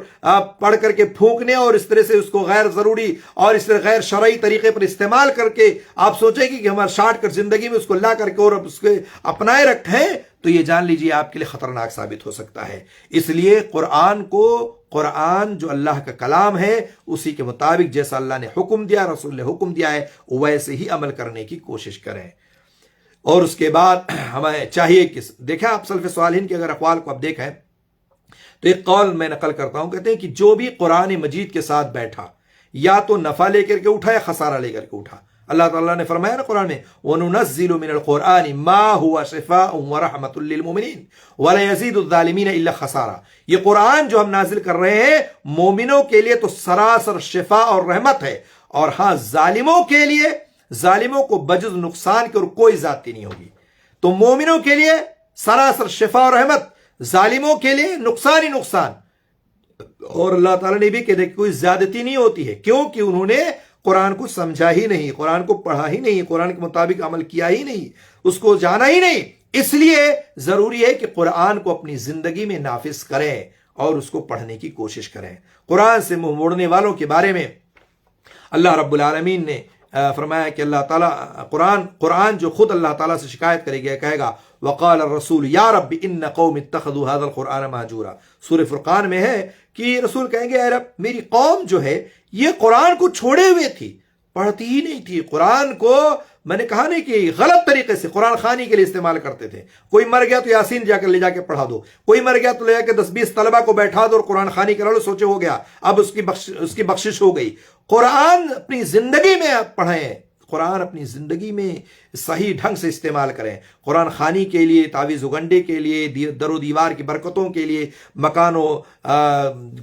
پڑھ کر کے پھونکنے اور اس طرح سے اس کو غیر ضروری اور اس طرح غیر شرعی طریقے پر استعمال کر کے آپ سوچیں کہ ہمارا شارٹ کٹ زندگی میں اس کو لا کر کے اور اس کے اپنائے رکھیں، تو یہ جان لیجیے آپ کے لیے خطرناک ثابت ہو سکتا ہے۔ اس لیے قرآن جو اللہ کا کلام ہے، اسی کے مطابق جیسا اللہ نے حکم دیا، رسول نے حکم دیا ہے، ویسے ہی عمل کرنے کی کوشش کریں۔ اور اس کے بعد ہمیں چاہیے کہ دیکھیں آپ سلف صالحین کے اگر اقوال کو آپ دیکھیں تو ایک قول میں نقل کرتا ہوں، کہتے ہیں کہ جو بھی قرآن مجید کے ساتھ بیٹھا یا تو نفع لے کر کے اٹھا یا خسارہ لے کر کے اٹھا۔ اللہ تعالیٰ نے فرمایا نا قرآن میں وَنُنَزِّلُ مِنَ الْقُرْآنِ مَا هُوَ شِفَاءٌ وَرَحْمَةٌ لِّلْمُؤْمِنِينَ وَلَا يَزِيدُ الظَّالِمِينَ إِلَّا خَسَارًا۔ یہ قرآن جو ہم نازل کر رہے ہیں مومنوں کے لیے تو سراسر شفا اور رحمت ہے، اور ہاں ظالموں کو بجز نقصان کے اور کوئی زیادتی نہیں ہوگی۔ تو مومنوں کے لیے سراسر شفا اور رحمت، ظالموں کے لیے نقصان ہی نقصان۔ اور اللہ تعالیٰ نے بھی کہا کہ کوئی زیادتی نہیں ہوتی ہے، کیونکہ انہوں نے قرآن کو سمجھا ہی نہیں، قرآن کو پڑھا ہی نہیں، قرآن کے مطابق عمل کیا ہی نہیں، اس کو جانا ہی نہیں۔ اس لیے ضروری ہے کہ قرآن کو اپنی زندگی میں نافذ کریں اور اس کو پڑھنے کی کوشش کریں۔ قرآن سے منہ موڑنے والوں کے بارے میں اللہ رب العالمین نے فرمایا کہ اللہ تعالیٰ قرآن جو خود اللہ تعالیٰ سے شکایت کرے گا، کہے گا وقال الرسول یا رب ان قوم اتخذوا هذا القرآن مہجورا۔ سورہ فرقان میں ہے کہ رسول کہیں گے اے رب میری قوم جو ہے یہ قرآن کو چھوڑے ہوئے تھی، پڑھتی ہی نہیں تھی، قرآن کو میں نے کہا نہیں کہ غلط طریقے سے قرآن خوانی کے لیے استعمال کرتے تھے۔ کوئی مر گیا تو یاسین لے جا کے پڑھا دو، کوئی مر گیا تو لے جا کے 10-20 طلبہ کو بیٹھا دو اور قرآن خوانی کرا لو، سوچے ہو گیا اب اس کی بخشش ہو گئی۔ قرآن اپنی زندگی میں آپ پڑھیں، قرآن اپنی زندگی میں صحیح ڈھنگ سے استعمال کریں۔ قرآن خوانی کے لیے، تعویذ و گنڈے کے لیے، در و دیوار کی برکتوں کے لیے، مکان و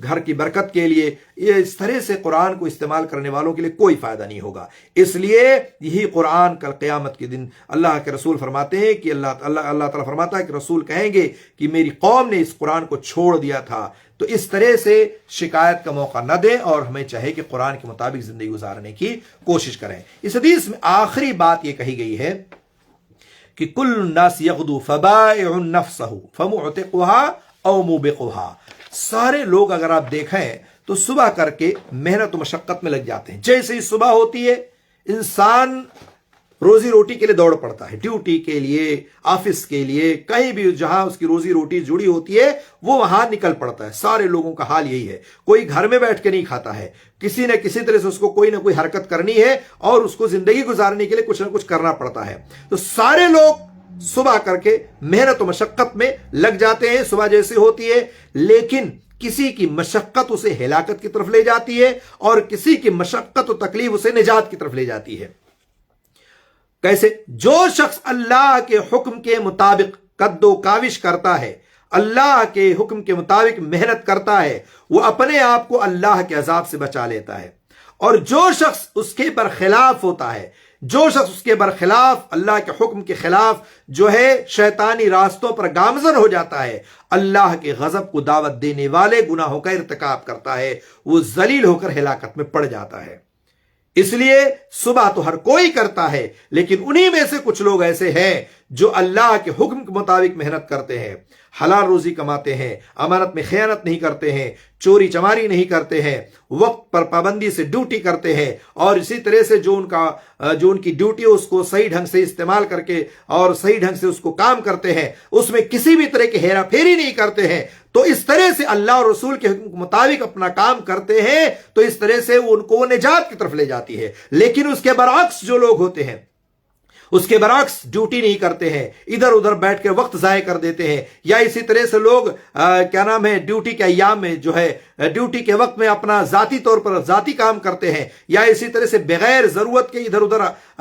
گھر کی برکت کے لیے، یہ اس طرح سے قرآن کو استعمال کرنے والوں کے لیے کوئی فائدہ نہیں ہوگا۔ اس لیے یہی قرآن کل قیامت کے دن اللہ کے رسول فرماتے ہیں کہ اللہ تعالیٰ فرماتا ہے کہ رسول کہیں گے کہ میری قوم نے اس قرآن کو چھوڑ دیا تھا۔ تو اس طرح سے شکایت کا موقع نہ دیں اور ہمیں چاہے کہ قرآن کے مطابق زندگی گزارنے کی کوشش کریں۔ اس حدیث میں آخری بات یہ کہی گئی ہے کہ کل الناس یغدو فبائع نفسہ فمعتقها او موبقها۔ سارے لوگ اگر آپ دیکھیں تو صبح کر کے محنت و مشقت میں لگ جاتے ہیں۔ جیسے ہی صبح ہوتی ہے انسان روزی روٹی کے لیے دوڑ پڑتا ہے، ڈیوٹی کے لیے، آفس کے لیے، کہیں بھی جہاں اس کی روزی روٹی جڑی ہوتی ہے وہ وہاں نکل پڑتا ہے۔ سارے لوگوں کا حال یہی ہے، کوئی گھر میں بیٹھ کے نہیں کھاتا ہے، کسی نہ کسی طرح سے اس کو کوئی نہ کوئی حرکت کرنی ہے اور اس کو زندگی گزارنے کے لیے کچھ نہ کچھ کرنا پڑتا ہے۔ تو سارے لوگ صبح کر کے محنت و مشقت میں لگ جاتے ہیں صبح جیسے ہوتی ہے، لیکن کسی کی مشقت اسے ہلاکت کی طرف لے جاتی ہے اور کسی کی مشقت و تکلیف اسے نجات کی طرف لے جاتی ہے۔ کیسے؟ جو شخص اللہ کے حکم کے مطابق قد و کاوش کرتا ہے، اللہ کے حکم کے مطابق محنت کرتا ہے، وہ اپنے آپ کو اللہ کے عذاب سے بچا لیتا ہے۔ اور جو شخص اس کے برخلاف ہوتا ہے، جو شخص اس کے برخلاف اللہ کے حکم کے خلاف جو ہے شیطانی راستوں پر گامزن ہو جاتا ہے، اللہ کے غضب کو دعوت دینے والے گناہوں کا ارتکاب کرتا ہے، وہ ذلیل ہو کر ہلاکت میں پڑ جاتا ہے۔ اس لیے صبح تو ہر کوئی کرتا ہے، لیکن انہی میں سے کچھ لوگ ایسے ہیں جو اللہ کے حکم کے مطابق محنت کرتے ہیں، حلال روزی کماتے ہیں، امانت میں خیانت نہیں کرتے ہیں، چوری چماری نہیں کرتے ہیں، وقت پر پابندی سے ڈیوٹی کرتے ہیں، اور اسی طرح سے جو ان کی ڈیوٹی اس کو صحیح ڈھنگ سے استعمال کر کے اور صحیح ڈھنگ سے اس کو کام کرتے ہیں، اس میں کسی بھی طرح کی ہیرا پھیری نہیں کرتے ہیں، تو اس طرح سے اللہ اور رسول کے حکم کے مطابق اپنا کام کرتے ہیں، تو اس طرح سے ان کو نجات کی طرف لے جاتی ہے۔ لیکن اس کے برعکس جو لوگ ہوتے ہیں، اس کے برعکس ڈیوٹی نہیں کرتے ہیں، ادھر ادھر بیٹھ کے وقت ضائع کر دیتے ہیں، یا اسی طرح سے لوگ ڈیوٹی کے ایام میں جو ہے ڈیوٹی کے وقت میں اپنا ذاتی طور پر ذاتی کام کرتے ہیں، یا اسی طرح سے بغیر ضرورت کے ادھر ادھر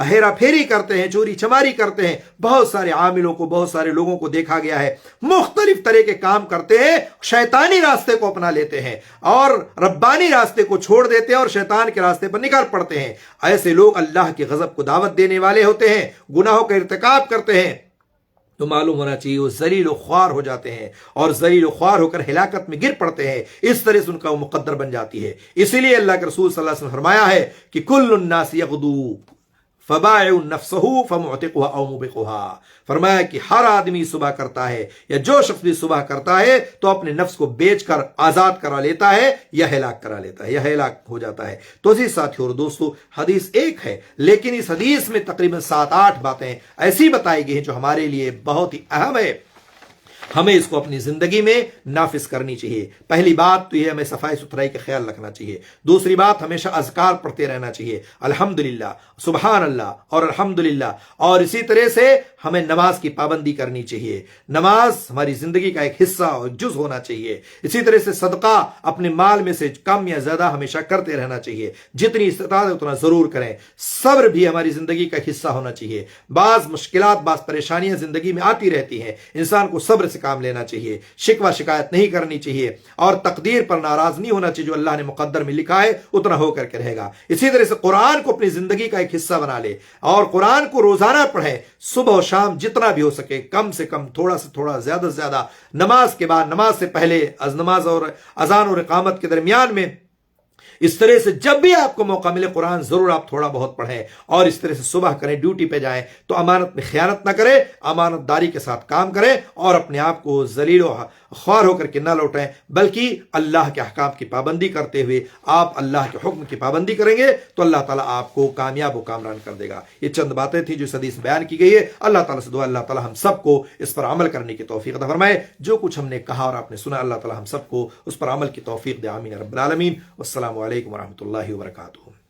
ہیرا پھیری کرتے ہیں، چوری چماری کرتے ہیں۔ بہت سارے عاملوں کو، بہت سارے لوگوں کو دیکھا گیا ہے مختلف طرح کے کام کرتے ہیں، شیطانی راستے کو اپنا لیتے ہیں اور ربانی راستے کو چھوڑ دیتے ہیں اور شیطان کے راستے پر نکل پڑتے ہیں۔ ایسے لوگ اللہ کے غضب کو دعوت دینے والے ہوتے ہیں، گناہوں کا ارتکاب کرتے ہیں، تو معلوم ہونا چاہیے وہ ذلیل و خوار ہو جاتے ہیں اور ذلیل و خوار ہو کر ہلاکت میں گر پڑتے ہیں، اس طرح سے ان کا وہ مقدر بن جاتی ہے۔ اسی لیے اللہ کے رسول صلی اللہ علیہ وسلم نے فرمایا ہے کہ کل الناس یغدو فبائع نفسہ فمعتقها او موبقها، فرمایا کہ ہر آدمی صبح کرتا ہے یا جو شخص بھی صبح کرتا ہے تو اپنے نفس کو بیچ کر آزاد کرا لیتا ہے یا ہلاک کرا لیتا ہے یا ہلاک ہو جاتا ہے۔ تو عزیز ساتھیو اور دوستو، حدیث ایک ہے لیکن اس حدیث میں تقریباً 7-8 باتیں ایسی بتائی گئی ہیں جو ہمارے لیے بہت ہی اہم ہے، ہمیں اس کو اپنی زندگی میں نافذ کرنی چاہیے۔ پہلی بات تو یہ ہمیں صفائی ستھرائی کا خیال رکھنا چاہیے، دوسری بات ہمیشہ اذکار پڑھتے رہنا چاہیے، الحمدللہ، سبحان اللہ اور الحمدللہ، اور اسی طرح سے ہمیں نماز کی پابندی کرنی چاہیے، نماز ہماری زندگی کا ایک حصہ اور جز ہونا چاہیے۔ اسی طرح سے صدقہ اپنے مال میں سے کم یا زیادہ ہمیشہ کرتے رہنا چاہیے، جتنی استطاعت ہے اتنا ضرور کریں۔ صبر بھی ہماری زندگی کا حصہ ہونا چاہیے، بعض مشکلات بعض پریشانیاں زندگی میں آتی رہتی ہیں، انسان کو صبر سے کام لینا چاہیے، شکوہ شکایت نہیں کرنی چاہیے اور تقدیر پر ناراض نہیں ہونا چاہیے، جو اللہ نے مقدر میں لکھا ہے اتنا ہو کر کے رہے گا۔ اسی طرح سے قرآن کو اپنی زندگی کا ایک حصہ بنا لے اور قرآن کو روزانہ پڑھے، صبح و شام جتنا بھی ہو سکے، کم سے کم، تھوڑا سے تھوڑا، زیادہ سے زیادہ، نماز کے بعد، نماز سے پہلے، نماز اور اذان اور اقامت کے درمیان میں، اس طرح سے جب بھی آپ کو موقع ملے قرآن ضرور آپ تھوڑا بہت پڑھیں، اور اس طرح سے صبح کریں، ڈیوٹی پہ جائیں تو امانت میں خیانت نہ کریں، امانت داری کے ساتھ کام کریں اور اپنے آپ کو ذلیل و خوار ہو کر کے نہ لوٹیں، بلکہ اللہ کے احکام کی پابندی کرتے ہوئے آپ اللہ کے حکم کی پابندی کریں گے تو اللہ تعالیٰ آپ کو کامیاب و کامران کر دے گا۔ یہ چند باتیں تھیں جو اس حدیث میں بیان کی گئی ہے۔ اللہ تعالیٰ سے دعا اللہ تعالیٰ ہم سب کو اس پر عمل کرنے کی توفیق عطا فرمائے۔ جو کچھ ہم نے کہا اور آپ نے سنا، اللہ تعالیٰ ہم سب کو اس پر عمل کی توفیق دے، آمین رب العالمین۔ والسلام علیکم ورحمۃ اللہ وبرکاتہ۔